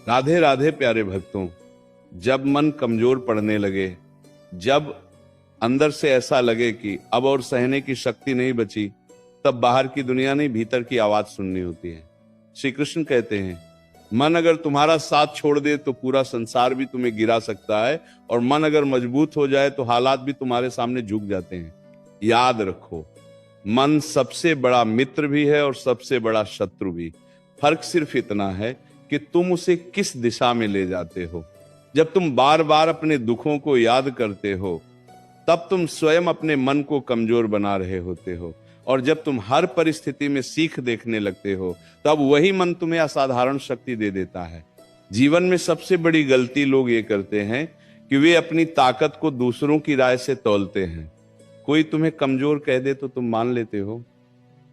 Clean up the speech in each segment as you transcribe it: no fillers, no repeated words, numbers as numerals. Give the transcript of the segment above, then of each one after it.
राधे राधे प्यारे भक्तों। जब मन कमजोर पड़ने लगे, जब अंदर से ऐसा लगे कि अब और सहने की शक्ति नहीं बची, तब बाहर की दुनिया नहीं, भीतर की आवाज सुननी होती है। श्री कृष्ण कहते हैं, मन अगर तुम्हारा साथ छोड़ दे तो पूरा संसार भी तुम्हें गिरा सकता है, और मन अगर मजबूत हो जाए तो हालात भी तुम्हारे सामने झुक जाते हैं। याद रखो, मन सबसे बड़ा मित्र भी है और सबसे बड़ा शत्रु भी। फर्क सिर्फ इतना है कि तुम उसे किस दिशा में ले जाते हो। जब तुम बार बार अपने दुखों को याद करते हो, तब तुम स्वयं अपने मन को कमजोर बना रहे होते हो, और जब तुम हर परिस्थिति में सीख देखने लगते हो, तब वही मन तुम्हें असाधारण शक्ति दे देता है। जीवन में सबसे बड़ी गलती लोग ये करते हैं कि वे अपनी ताकत को दूसरों की राय से तौलते हैं। कोई तुम्हें कमजोर कह दे तो तुम मान लेते हो,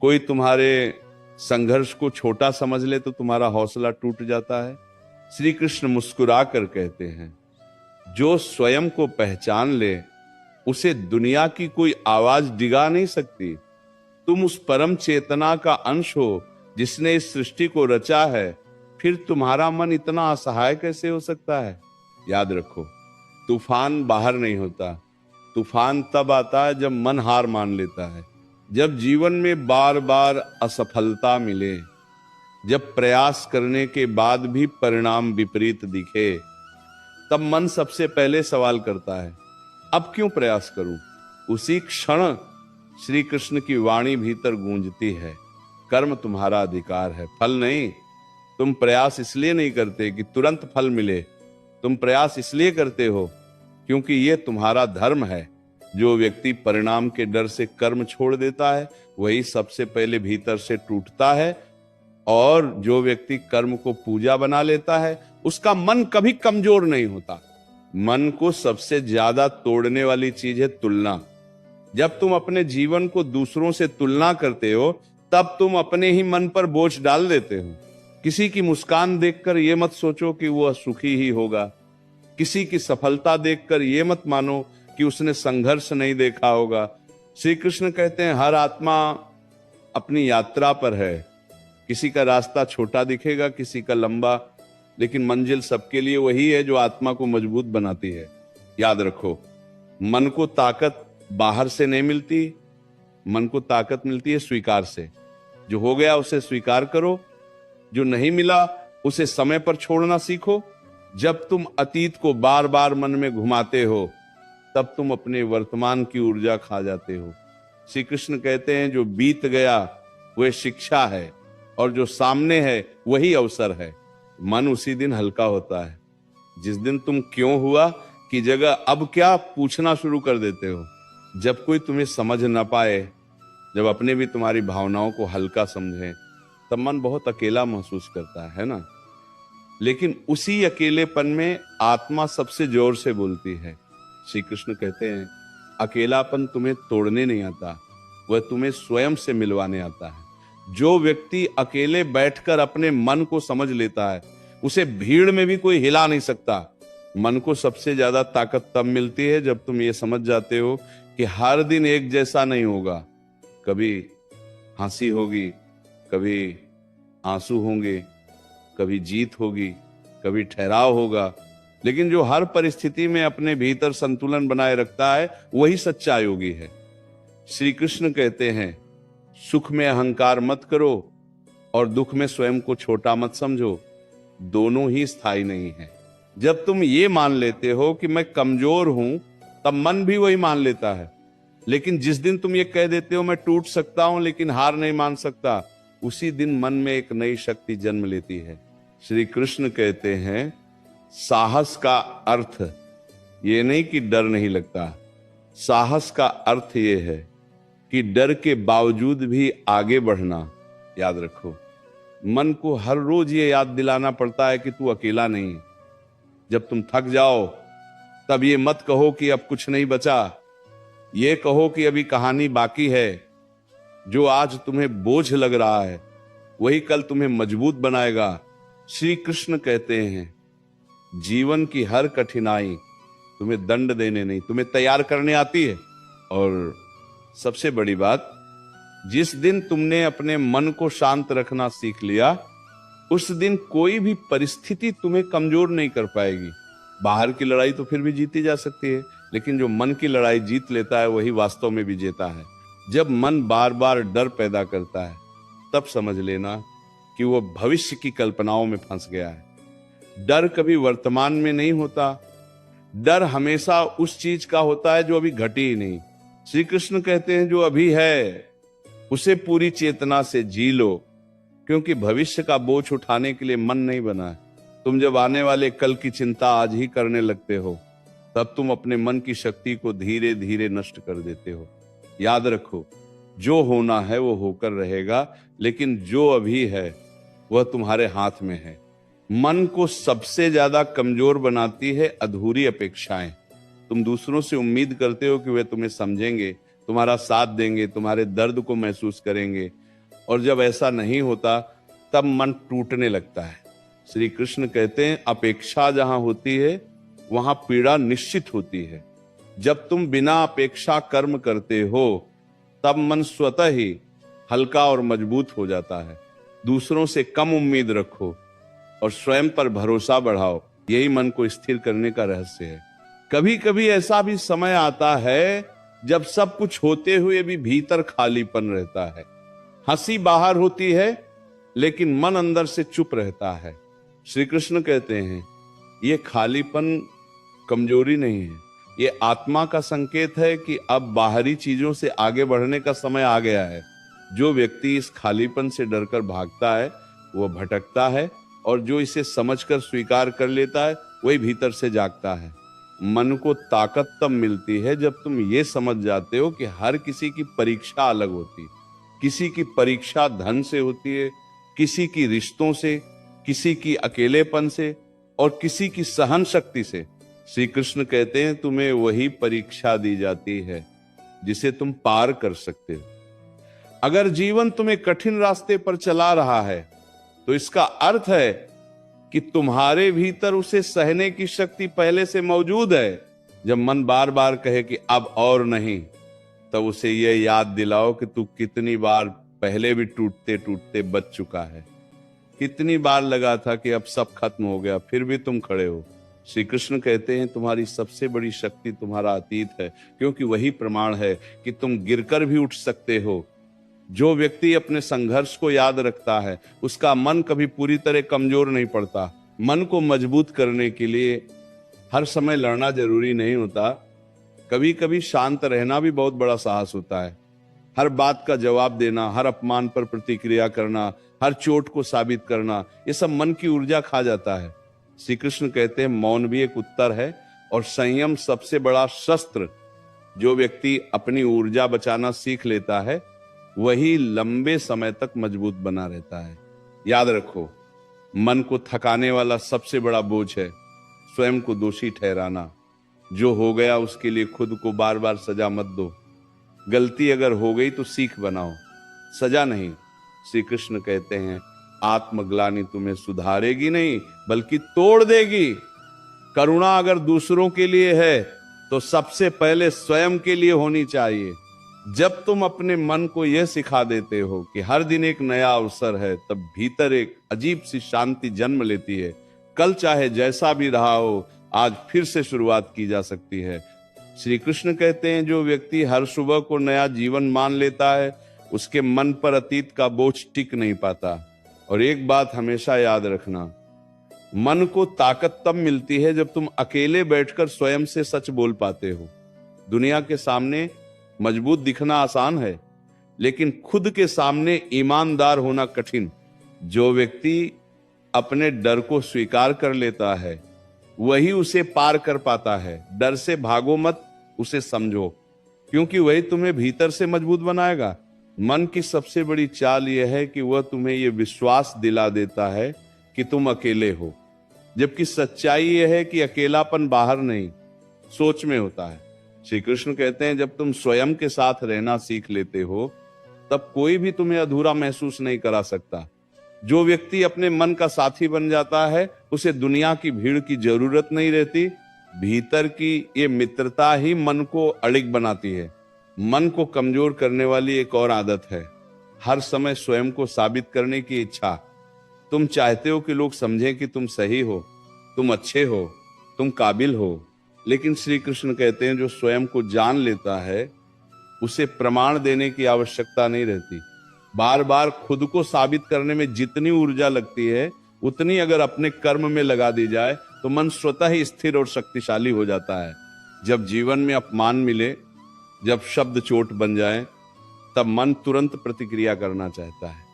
कोई तुम्हारे संघर्ष को छोटा समझ ले तो तुम्हारा हौसला टूट जाता है। श्री कृष्ण मुस्कुरा कर कहते हैं, जो स्वयं को पहचान ले उसे दुनिया की कोई आवाज डिगा नहीं सकती। तुम उस परम चेतना का अंश हो जिसने इस सृष्टि को रचा है, फिर तुम्हारा मन इतना असहाय कैसे हो सकता है। याद रखो, तूफान बाहर नहीं होता, तूफान तब आता है जब मन हार मान लेता है। जब जीवन में बार बार असफलता मिले, जब प्रयास करने के बाद भी परिणाम विपरीत दिखे, तब मन सबसे पहले सवाल करता है, अब क्यों प्रयास करूं। उसी क्षण श्री कृष्ण की वाणी भीतर गूंजती है, कर्म तुम्हारा अधिकार है, फल नहीं। तुम प्रयास इसलिए नहीं करते कि तुरंत फल मिले, तुम प्रयास इसलिए करते हो क्योंकि यह तुम्हारा धर्म है। जो व्यक्ति परिणाम के डर से कर्म छोड़ देता है, वही सबसे पहले भीतर से टूटता है, और जो व्यक्ति कर्म को पूजा बना लेता है, उसका मन कभी कमजोर नहीं होता। मन को सबसे ज्यादा तोड़ने वाली चीज है तुलना। जब तुम अपने जीवन को दूसरों से तुलना करते हो, तब तुम अपने ही मन पर बोझ डाल देते हो। किसी की मुस्कान देखकर यह मत सोचो कि वह सुखी ही होगा, किसी की सफलता देखकर यह मत मानो कि उसने संघर्ष नहीं देखा होगा। श्री कृष्ण कहते हैं, हर आत्मा अपनी यात्रा पर है। किसी का रास्ता छोटा दिखेगा, किसी का लंबा, लेकिन मंजिल सबके लिए वही है जो आत्मा को मजबूत बनाती है। याद रखो, मन को ताकत बाहर से नहीं मिलती, मन को ताकत मिलती है स्वीकार से। जो हो गया उसे स्वीकार करो, जो नहीं मिला उसे समय पर छोड़ना सीखो। जब तुम अतीत को बार बार मन में घुमाते हो, तब तुम अपने वर्तमान की ऊर्जा खा जाते हो। श्री कृष्ण कहते हैं, जो बीत गया वह शिक्षा है, और जो सामने है वही अवसर है। मन उसी दिन हल्का होता है जिस दिन तुम क्यों हुआ की जगह अब क्या पूछना शुरू कर देते हो। जब कोई तुम्हें समझ ना पाए, जब अपने भी तुम्हारी भावनाओं को हल्का समझे, तब मन बहुत अकेला महसूस करता है ना। लेकिन उसी अकेलेपन में आत्मा सबसे जोर से बोलती है। श्री कृष्ण कहते हैं, अकेलापन तुम्हें तोड़ने नहीं आता, वह तुम्हें स्वयं से मिलवाने आता है। जो व्यक्ति अकेले बैठकर अपने मन को समझ लेता है, उसे भीड़ में भी कोई हिला नहीं सकता। मन को सबसे ज्यादा ताकत तब मिलती है जब तुम ये समझ जाते हो कि हर दिन एक जैसा नहीं होगा। कभी हंसी होगी, कभी आंसू होंगे, कभी जीत होगी, कभी ठहराव होगा, लेकिन जो हर परिस्थिति में अपने भीतर संतुलन बनाए रखता है, वही सच्चा योगी है। श्री कृष्ण कहते हैं, सुख में अहंकार मत करो और दुख में स्वयं को छोटा मत समझो, दोनों ही स्थायी नहीं है। जब तुम ये मान लेते हो कि मैं कमजोर हूं, तब मन भी वही मान लेता है। लेकिन जिस दिन तुम ये कह देते हो मैं टूट सकता हूं लेकिन हार नहीं मान सकता, उसी दिन मन में एक नई शक्ति जन्म लेती है। श्री कृष्ण कहते हैं, साहस का अर्थ ये नहीं कि डर नहीं लगता, साहस का अर्थ ये है कि डर के बावजूद भी आगे बढ़ना। याद रखो, मन को हर रोज ये याद दिलाना पड़ता है कि तू अकेला नहीं। जब तुम थक जाओ, तब ये मत कहो कि अब कुछ नहीं बचा, ये कहो कि अभी कहानी बाकी है। जो आज तुम्हें बोझ लग रहा है, वही कल तुम्हें मजबूत बनाएगा। श्री कृष्ण कहते हैं, जीवन की हर कठिनाई तुम्हें दंड देने नहीं, तुम्हें तैयार करने आती है। और सबसे बड़ी बात, जिस दिन तुमने अपने मन को शांत रखना सीख लिया, उस दिन कोई भी परिस्थिति तुम्हें कमजोर नहीं कर पाएगी। बाहर की लड़ाई तो फिर भी जीती जा सकती है, लेकिन जो मन की लड़ाई जीत लेता है वही वास्तव में विजेता है। जब मन बार बार डर पैदा करता है तब समझ लेना कि वो भविष्य की कल्पनाओं में फंस गया है। डर कभी वर्तमान में नहीं होता, डर हमेशा उस चीज का होता है जो अभी घटी ही नहीं। श्री कृष्ण कहते हैं जो अभी है उसे पूरी चेतना से जी लो, क्योंकि भविष्य का बोझ उठाने के लिए मन नहीं बना है। तुम जब आने वाले कल की चिंता आज ही करने लगते हो तब तुम अपने मन की शक्ति को धीरे धीरे नष्ट कर देते हो। याद रखो, जो होना है वो होकर रहेगा, लेकिन जो अभी है वह तुम्हारे हाथ में है। मन को सबसे ज्यादा कमजोर बनाती है अधूरी अपेक्षाएं। तुम दूसरों से उम्मीद करते हो कि वे तुम्हें समझेंगे, तुम्हारा साथ देंगे, तुम्हारे दर्द को महसूस करेंगे, और जब ऐसा नहीं होता तब मन टूटने लगता है। श्री कृष्ण कहते हैं अपेक्षा जहां होती है वहां पीड़ा निश्चित होती है। जब तुम बिना अपेक्षा कर्म करते हो तब मन स्वतः ही हल्का और मजबूत हो जाता है। दूसरों से कम उम्मीद रखो और स्वयं पर भरोसा बढ़ाओ, यही मन को स्थिर करने का रहस्य है। कभी कभी ऐसा भी समय आता है जब सब कुछ होते हुए भी भीतर खालीपन रहता है। हंसी बाहर होती है लेकिन मन अंदर से चुप रहता है। श्री कृष्ण कहते हैं ये खालीपन कमजोरी नहीं है, ये आत्मा का संकेत है कि अब बाहरी चीजों से आगे बढ़ने का समय आ गया है। जो व्यक्ति इस खालीपन से डरकर भागता है वह भटकता है, और जो इसे समझकर स्वीकार कर लेता है वही भीतर से जागता है। मन को ताकत तब मिलती है जब तुम ये समझ जाते हो कि हर किसी की परीक्षा अलग होती है। किसी की परीक्षा धन से होती है, किसी की रिश्तों से, किसी की अकेलेपन से, और किसी की सहन शक्ति से। श्री कृष्ण कहते हैं तुम्हें वही परीक्षा दी जाती है जिसे तुम पार कर सकते हो। अगर जीवन तुम्हें कठिन रास्ते पर चला रहा है तो इसका अर्थ है कि तुम्हारे भीतर उसे सहने की शक्ति पहले से मौजूद है। जब मन बार बार कहे कि अब और नहीं, तब उसे यह याद दिलाओ कि तू कितनी बार पहले भी टूटते टूटते बच चुका है। कितनी बार लगा था कि अब सब खत्म हो गया, फिर भी तुम खड़े हो। श्री कृष्ण कहते हैं तुम्हारी सबसे बड़ी शक्ति तुम्हारा अतीत है, क्योंकि वही प्रमाण है कि तुम गिरकर भी उठ सकते हो। जो व्यक्ति अपने संघर्ष को याद रखता है उसका मन कभी पूरी तरह कमजोर नहीं पड़ता। मन को मजबूत करने के लिए हर समय लड़ना जरूरी नहीं होता, कभी कभी शांत रहना भी बहुत बड़ा साहस होता है। हर बात का जवाब देना, हर अपमान पर प्रतिक्रिया करना, हर चोट को साबित करना, ये सब मन की ऊर्जा खा जाता है। श्री कृष्ण कहते हैं मौन भी एक उत्तर है, और संयम सबसे बड़ा शस्त्र। जो व्यक्ति अपनी ऊर्जा बचाना सीख लेता है वही लंबे समय तक मजबूत बना रहता है। याद रखो, मन को थकाने वाला सबसे बड़ा बोझ है स्वयं को दोषी ठहराना। जो हो गया उसके लिए खुद को बार बार सजा मत दो। गलती अगर हो गई तो सीख बनाओ, सजा नहीं। श्री कृष्ण कहते हैं आत्मग्लानि तुम्हें सुधारेगी नहीं बल्कि तोड़ देगी। करुणा अगर दूसरों के लिए है तो सबसे पहले स्वयं के लिए होनी चाहिए। जब तुम अपने मन को यह सिखा देते हो कि हर दिन एक नया अवसर है, तब भीतर एक अजीब सी शांति जन्म लेती है। कल चाहे जैसा भी रहा हो, आज फिर से शुरुआत की जा सकती है। श्री कृष्ण कहते हैं जो व्यक्ति हर सुबह को नया जीवन मान लेता है उसके मन पर अतीत का बोझ टिक नहीं पाता। और एक बात हमेशा याद रखना, मन को ताकत तब मिलती है जब तुम अकेले बैठकर स्वयं से सच बोल पाते हो। दुनिया के सामने मजबूत दिखना आसान है, लेकिन खुद के सामने ईमानदार होना कठिन। जो व्यक्ति अपने डर को स्वीकार कर लेता है वही उसे पार कर पाता है। डर से भागो मत, उसे समझो, क्योंकि वही तुम्हें भीतर से मजबूत बनाएगा। मन की सबसे बड़ी चाल यह है कि वह तुम्हें यह विश्वास दिला देता है कि तुम अकेले हो, जबकि सच्चाई यह है कि अकेलापन बाहर नहीं, सोच में होता है। श्री कृष्ण कहते हैं जब तुम स्वयं के साथ रहना सीख लेते हो तब कोई भी तुम्हें अधूरा महसूस नहीं करा सकता। जो व्यक्ति अपने मन का साथी बन जाता है उसे दुनिया की भीड़ की जरूरत नहीं रहती। भीतर की ये मित्रता ही मन को अड़िग बनाती है। मन को कमजोर करने वाली एक और आदत है हर समय स्वयं को साबित करने की इच्छा। तुम चाहते हो कि लोग समझें कि तुम सही हो, तुम अच्छे हो, तुम काबिल हो। लेकिन श्री कृष्ण कहते हैं जो स्वयं को जान लेता है उसे प्रमाण देने की आवश्यकता नहीं रहती। बार बार खुद को साबित करने में जितनी ऊर्जा लगती है उतनी अगर अपने कर्म में लगा दी जाए तो मन स्वतः ही स्थिर और शक्तिशाली हो जाता है। जब जीवन में अपमान मिले, जब शब्द चोट बन जाए, तब मन तुरंत प्रतिक्रिया करना चाहता है,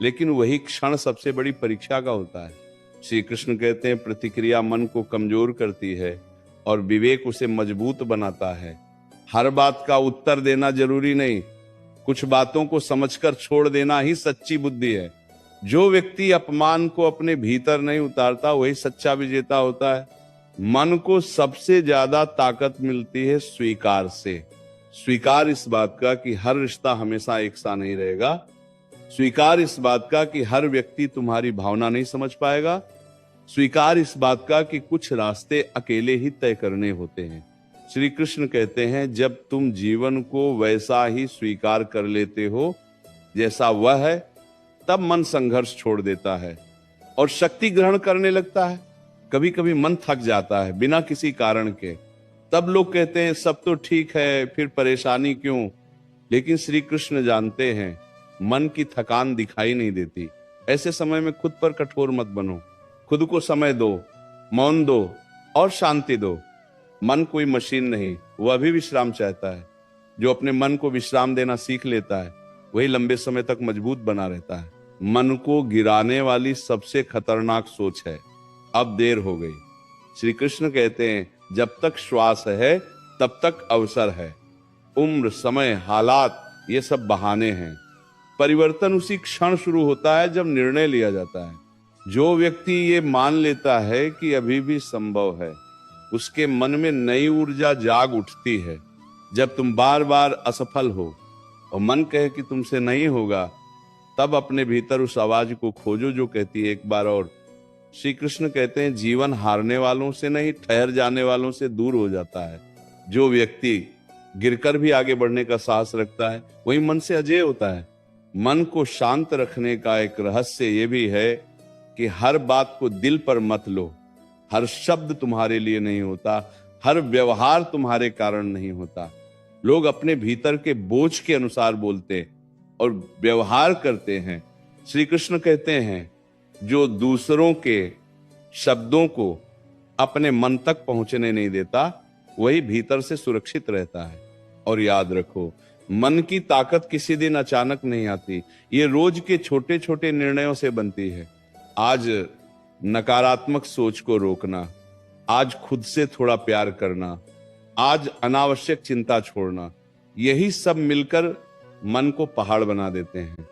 लेकिन वही क्षण सबसे बड़ी परीक्षा का होता है। श्री कृष्ण कहते हैं प्रतिक्रिया मन को कमजोर करती है और विवेक उसे मजबूत बनाता है। हर बात का उत्तर देना जरूरी नहीं, कुछ बातों को समझकर छोड़ देना ही सच्ची बुद्धि है। जो व्यक्ति अपमान को अपने भीतर नहीं उतारता वही सच्चा विजेता होता है। मन को सबसे ज्यादा ताकत मिलती है स्वीकार से। स्वीकार इस बात का कि हर रिश्ता हमेशा एक सा नहीं रहेगा। स्वीकार इस बात का कि हर व्यक्ति तुम्हारी भावना नहीं समझ पाएगा। स्वीकार इस बात का कि कुछ रास्ते अकेले ही तय करने होते हैं। श्री कृष्ण कहते हैं जब तुम जीवन को वैसा ही स्वीकार कर लेते हो जैसा वह है, तब मन संघर्ष छोड़ देता है और शक्ति ग्रहण करने लगता है। कभी कभी मन थक जाता है बिना किसी कारण के, तब लोग कहते हैं सब तो ठीक है, फिर परेशानी क्यों। लेकिन श्री कृष्ण जानते हैं मन की थकान दिखाई नहीं देती। ऐसे समय में खुद पर कठोर मत बनो, खुद को समय दो, मौन दो और शांति दो। मन कोई मशीन नहीं, वह भी विश्राम चाहता है। जो अपने मन को विश्राम देना सीख लेता है वही लंबे समय तक मजबूत बना रहता है। मन को गिराने वाली सबसे खतरनाक सोच है अब देर हो गई। श्री कृष्ण कहते हैं जब तक श्वास है तब तक अवसर है। उम्र, समय, हालात ये सब बहाने हैं। परिवर्तन उसी क्षण शुरू होता है जब निर्णय लिया जाता है। जो व्यक्ति ये मान लेता है कि अभी भी संभव है, उसके मन में नई ऊर्जा जाग उठती है। जब तुम बार बार असफल हो और मन कहे कि तुमसे नहीं होगा, तब अपने भीतर उस आवाज को खोजो जो कहती है एक बार और। श्री कृष्ण कहते हैं जीवन हारने वालों से नहीं, ठहर जाने वालों से दूर हो जाता है। जो व्यक्ति गिरकर भी आगे बढ़ने का साहस रखता है वही मन से अजेय होता है। मन को शांत रखने का एक रहस्य ये भी है कि हर बात को दिल पर मत लो। हर शब्द तुम्हारे लिए नहीं होता, हर व्यवहार तुम्हारे कारण नहीं होता। लोग अपने भीतर के बोझ के अनुसार बोलते और व्यवहार करते हैं। श्री कृष्ण कहते हैं जो दूसरों के शब्दों को अपने मन तक पहुंचने नहीं देता वही भीतर से सुरक्षित रहता है। और याद रखो, मन की ताकत किसी दिन अचानक नहीं आती, ये रोज के छोटे छोटे निर्णयों से बनती है। आज नकारात्मक सोच को रोकना, आज खुद से थोड़ा प्यार करना, आज अनावश्यक चिंता छोड़ना, यही सब मिलकर मन को पहाड़ बना देते हैं।